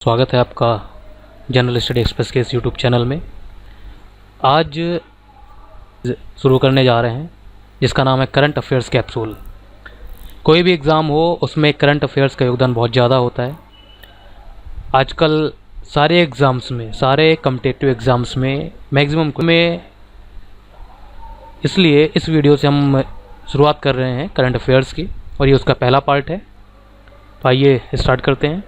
स्वागत है आपका जनरल स्टडी एक्सप्रेस के इस यूट्यूब चैनल में। आज शुरू करने जा रहे हैं जिसका नाम है करंट अफेयर्स कैप्सूल। कोई भी एग्ज़ाम हो उसमें करंट अफेयर्स का योगदान बहुत ज़्यादा होता है। आजकल सारे एग्ज़ाम्स में, सारे कम्पिटिटिव एग्ज़ाम्स में मैक्सिमम में, इसलिए इस वीडियो से हम शुरुआत कर रहे हैं करंट अफेयर्स की और ये उसका पहला पार्ट है। तो आइए स्टार्ट करते हैं।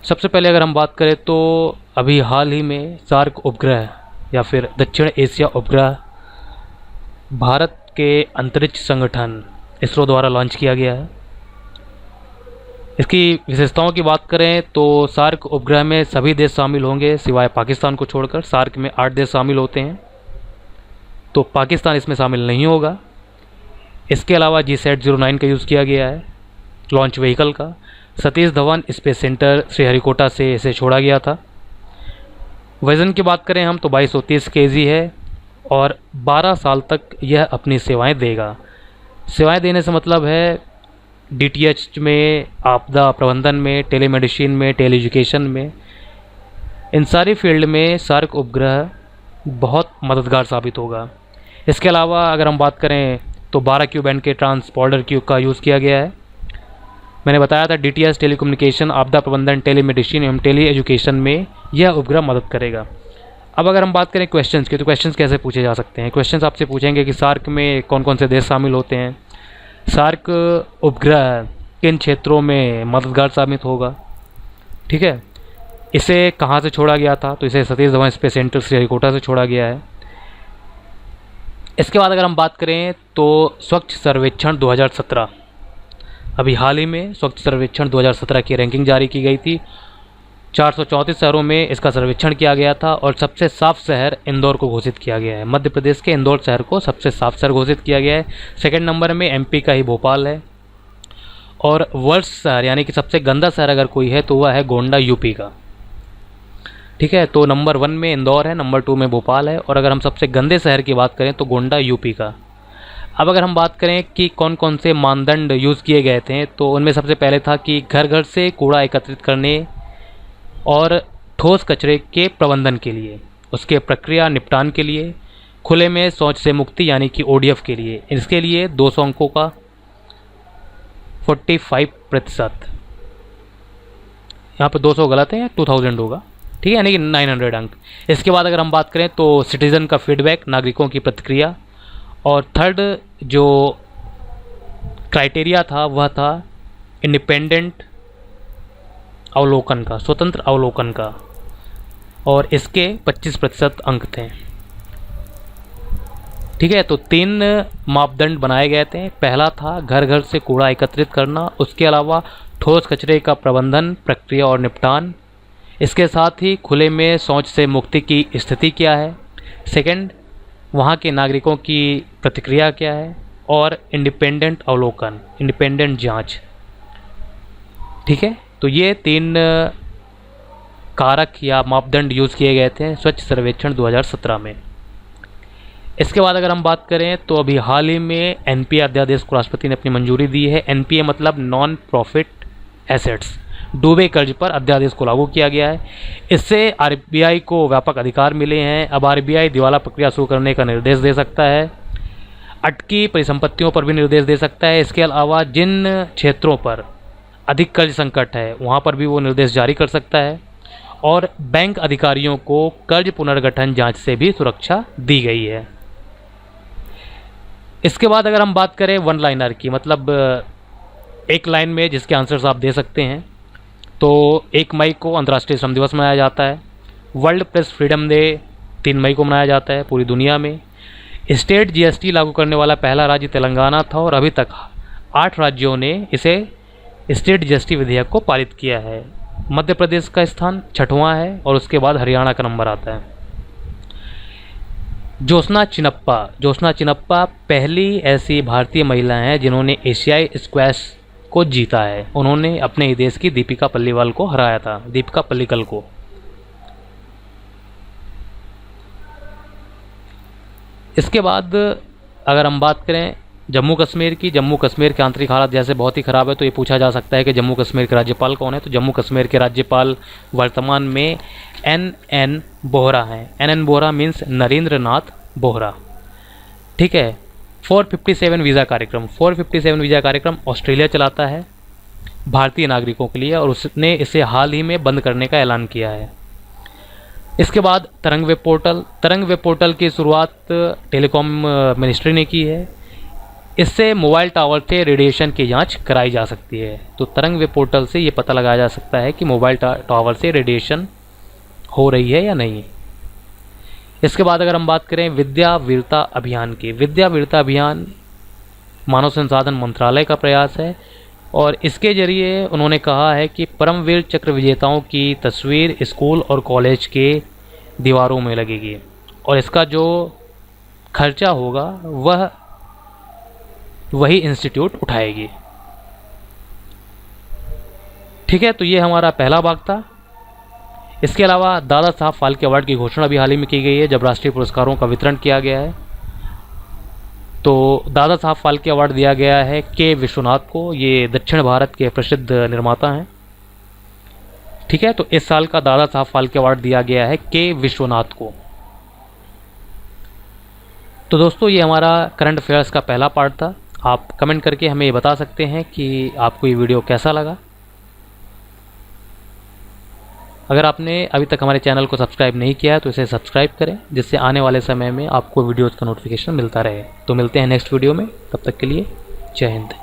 सबसे पहले अगर हम बात करें तो अभी हाल ही में सार्क उपग्रह या फिर दक्षिण एशिया उपग्रह भारत के अंतरिक्ष संगठन इसरो द्वारा लॉन्च किया गया है। इसकी विशेषताओं की बात करें तो सार्क उपग्रह में सभी देश शामिल होंगे सिवाय पाकिस्तान को छोड़कर। सार्क में 8 देश शामिल होते हैं, तो पाकिस्तान इसमें शामिल नहीं होगा। इसके अलावा GSAT-09 का यूज़ किया गया है लॉन्च व्हीकल का। सतीश धवन स्पेस सेंटर श्रीहरिकोटा से इसे छोड़ा गया था। वज़न की बात करें हम तो 2230 kg है और 12 साल तक यह अपनी सेवाएं देगा। सेवाएं देने से मतलब है DTH में, आपदा प्रबंधन में, टेलीमेडिसिन में, टेली एजुकेशन में, इन सारी फील्ड में सार्क उपग्रह बहुत मददगार साबित होगा। इसके अलावा अगर हम बात करें तो 12 Q बैंड के ट्रांसपॉन्डर क्यू का यूज़ किया गया है। मैंने बताया था DTH टेलीकम्युनिकेशन, आपदा प्रबंधन, टेलीमेडिसिन एवं टेली एजुकेशन में यह उपग्रह मदद करेगा। अब अगर हम बात करें क्वेश्चंस की तो क्वेश्चंस कैसे पूछे जा सकते हैं। क्वेश्चंस आपसे पूछेंगे कि सार्क में कौन कौन से देश शामिल होते हैं, सार्क उपग्रह किन क्षेत्रों में मददगार साबित होगा, ठीक है, इसे कहाँ से छोड़ा गया था, तो इसे सतीश धवन स्पेस सेंटर श्रीहरिकोटा से छोड़ा गया है। इसके बाद अगर हम बात करें तो स्वच्छ सर्वेक्षण 2017, अभी हाल ही में स्वच्छ सर्वेक्षण 2017 की रैंकिंग जारी की गई थी। 434 शहरों में इसका सर्वेक्षण किया गया था और सबसे साफ शहर इंदौर को घोषित किया गया है। मध्य प्रदेश के इंदौर शहर को सबसे साफ शहर घोषित किया गया है। सेकंड नंबर में MP का ही भोपाल है और वर्स्ट शहर यानी कि सबसे गंदा शहर अगर कोई है तो वह है गोंडा UP का, ठीक है। तो नंबर 1 में इंदौर है, नंबर 2 में भोपाल है और अगर हम सबसे गंदे शहर की बात करें तो गोंडा UP का। अब अगर हम बात करें कि कौन कौन से मानदंड यूज़ किए गए थे तो उनमें सबसे पहले था कि घर घर से कूड़ा एकत्रित करने और ठोस कचरे के प्रबंधन के लिए, उसके प्रक्रिया निपटान के लिए, खुले में शौच से मुक्ति यानी कि ODF के लिए, इसके लिए 200 अंकों का 45%, यहाँ पर 200 गलत है, 2000 होगा, ठीक है, यानी कि 900 अंक। इसके बाद अगर हम बात करें तो सिटीज़न का फीडबैक, नागरिकों की प्रतिक्रिया, और थर्ड जो क्राइटेरिया था वह था इंडिपेंडेंट अवलोकन का, स्वतंत्र अवलोकन का, और इसके 25% अंक थे, ठीक है। तो 3 मापदंड बनाए गए थे। पहला था घर घर से कूड़ा एकत्रित करना, उसके अलावा ठोस कचरे का प्रबंधन, प्रक्रिया और निपटान, इसके साथ ही खुले में शौच से मुक्ति की स्थिति क्या है, सेकंड वहाँ के नागरिकों की प्रतिक्रिया क्या है, और इंडिपेंडेंट अवलोकन, इंडिपेंडेंट जांच, ठीक है। तो ये 3 कारक या मापदंड यूज़ किए गए थे स्वच्छ सर्वेक्षण 2017 में। इसके बाद अगर हम बात करें तो अभी हाल ही में NPA अध्यादेश को राष्ट्रपति ने अपनी मंजूरी दी है। NPA मतलब नॉन प्रॉफिट एसेट्स, डूबे कर्ज पर अध्यादेश को लागू किया गया है। इससे RBI को व्यापक अधिकार मिले हैं। अब RBI दिवाला प्रक्रिया शुरू करने का निर्देश दे सकता है, अटकी परिसंपत्तियों पर भी निर्देश दे सकता है। इसके अलावा जिन क्षेत्रों पर अधिक कर्ज संकट है वहाँ पर भी वो निर्देश जारी कर सकता है और बैंक अधिकारियों को कर्ज पुनर्गठन जांच से भी सुरक्षा दी गई है। इसके बाद अगर हम बात करें वन लाइनर की, मतलब एक लाइन में जिसके आंसर्स आप दे सकते हैं, तो 1 मई को अंतर्राष्ट्रीय श्रम दिवस मनाया जाता है। वर्ल्ड प्रेस फ्रीडम डे 3 मई को मनाया जाता है पूरी दुनिया में। स्टेट GST लागू करने वाला पहला राज्य तेलंगाना था और अभी तक 8 राज्यों ने इसे स्टेट GST विधेयक को पारित किया है। मध्य प्रदेश का स्थान 6वां है और उसके बाद हरियाणा का नंबर आता है। ज्योत्सना चिनप्पा पहली ऐसी भारतीय महिला हैं जिन्होंने एशियाई स्क्वैश को जीता है। उन्होंने अपने ही देश की दीपिका पल्लीवाल को हराया था, दीपिका पल्लिकल को। इसके बाद अगर हम बात करें जम्मू कश्मीर के आंतरिक हालात जैसे बहुत ही ख़राब है, तो ये पूछा जा सकता है कि जम्मू कश्मीर के राज्यपाल कौन है। तो जम्मू कश्मीर के राज्यपाल वर्तमान में NN बोहरा हैं। NN बोहरा मीन्स नरेंद्र नाथ बोहरा। ठीक है। 457 वीज़ा कार्यक्रम ऑस्ट्रेलिया चलाता है भारतीय नागरिकों के लिए, और उसने इसे हाल ही में बंद करने का ऐलान किया है। इसके बाद तरंग वेब पोर्टल की शुरुआत टेलीकॉम मिनिस्ट्री ने की है। इससे मोबाइल टावर से रेडिएशन की जांच कराई जा सकती है। तो तरंग वेब पोर्टल से ये पता लगाया जा सकता है कि मोबाइल टावर से रेडिएशन हो रही है या नहीं। इसके बाद अगर हम बात करें विद्या वीरता अभियान की, विद्या वीरता अभियान मानव संसाधन मंत्रालय का प्रयास है, और इसके जरिए उन्होंने कहा है कि परमवीर चक्र विजेताओं की तस्वीर स्कूल और कॉलेज के दीवारों में लगेगी, और इसका जो खर्चा होगा वही इंस्टीट्यूट उठाएगी। ठीक है, तो ये हमारा पहला भाग था। इसके अलावा दादा साहब फाल्के अवार्ड की घोषणा भी हाल ही में की गई है, जब राष्ट्रीय पुरस्कारों का वितरण किया गया है। तो दादा साहब फाल्के अवार्ड दिया गया है के विश्वनाथ को। ये दक्षिण भारत के प्रसिद्ध निर्माता हैं। ठीक है, तो इस साल का दादा साहब फाल्के अवार्ड दिया गया है के विश्वनाथ को। तो दोस्तों, ये हमारा करंट अफेयर्स का पहला पार्ट था। आप कमेंट करके हमें ये बता सकते हैं कि आपको ये वीडियो कैसा लगा। अगर आपने अभी तक हमारे चैनल को सब्सक्राइब नहीं किया है तो इसे सब्सक्राइब करें, जिससे आने वाले समय में आपको वीडियोज़ का नोटिफिकेशन मिलता रहे। तो मिलते हैं नेक्स्ट वीडियो में, तब तक के लिए जय हिंद।